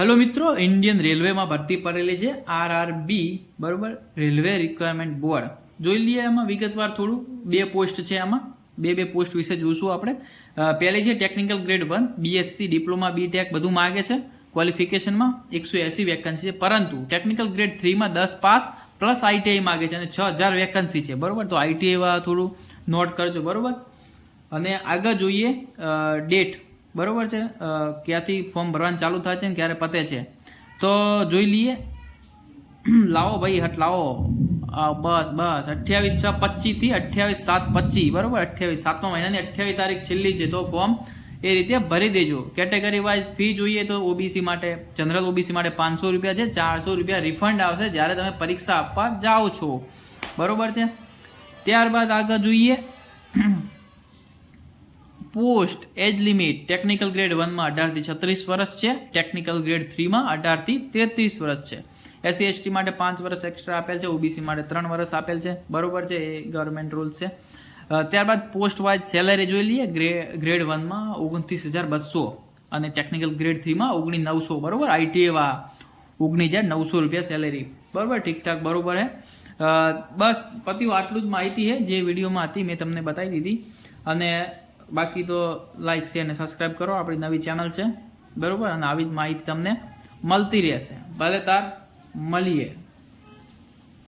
Hello મિત્રો, Indian રેલવેમાં ભરતી પડેલી છે આરઆરબી, બરોબર, રેલવે રિક્વાયરમેન્ટ બોર્ડ. જોઈ લઈએ એમાં વિગતવાર થોડું. બે પોસ્ટ છે આમાં, બે પોસ્ટ વિશે જોઈશું આપણે. પહેલી છે technical grade 1, BSc, diploma, BTech બધું માગે છે. ક્વોલિફિકેશનમાં 180 વેકન્સી છે, પરંતુ ટેકનિકલ ગ્રેડ 3માં 10 પાસ પ્લસ આઈટીઆઈ માગે છે અને 6000 વેકન્સી છે, બરોબર. તો આઈટીઆઈ થોડું નોટ કરજો, બરોબર. અને આગળ જોઈએ ડેટ, બરોબર છે, ક્યાંથી ફોર્મ ભરવાનું ચાલુ થાય છે ને ક્યારે પતે છે તો જોઈ લઈએ. લાવો ભાઈ, હટ લાવો. બસ 28/6/25 થી 28/7/25, બરોબર. 7મા મહિનાની 28 તારીખ છેલ્લી છે, તો ફોર્મ એ રીતે ભરી દેજો. કેટેગરી વાઇઝ ફી જોઈએ તો ઓબીસી માટે, જનરલ ઓબીસી માટે 500 રૂપિયા છે. 400 રૂપિયા રિફંડ આવશે જ્યારે તમે પરીક્ષા આપવા જાઓ છો, બરોબર છે. ત્યારબાદ આગળ જોઈએ post age limit. Technical grade 1માં 18 થી 36 વર્ષ છે. ટેકનિકલ ગ્રેડ 3માં 18 થી 33 વર્ષ છે. એસસી એસટી માટે 5 વર્ષ એક્સ્ટ્રા આપેલ છે. ઓબીસી માટે 3 વર્ષ આપેલ છે, બરોબર છે. એ ગવર્મેન્ટ રૂલ્સ છે. ત્યારબાદ પોસ્ટ વાઇઝ સેલેરી જોઈ લઈએ. ગ્રેડ 1માં 29,200 અને ટેકનિકલ ગ્રેડ 3માં 19,900, બરોબર. આઈટીઆઈ 19,900 રૂપિયા સેલેરી, બરોબર. ઠીકઠાક, બરોબર હે. બસ પત્યું, આટલું જ માહિતી છે જે વિડીયોમાં હતી મેં તમને બતાવી દીધી. અને બાકી તો લાઈક, શેર અને સબસ્ક્રાઈબ કરો. આપણી નવી ચેનલ છે, બરોબર. અને આવી જ માહિતી તમને મળતી રહેશે. ભલે તાર મળીએ.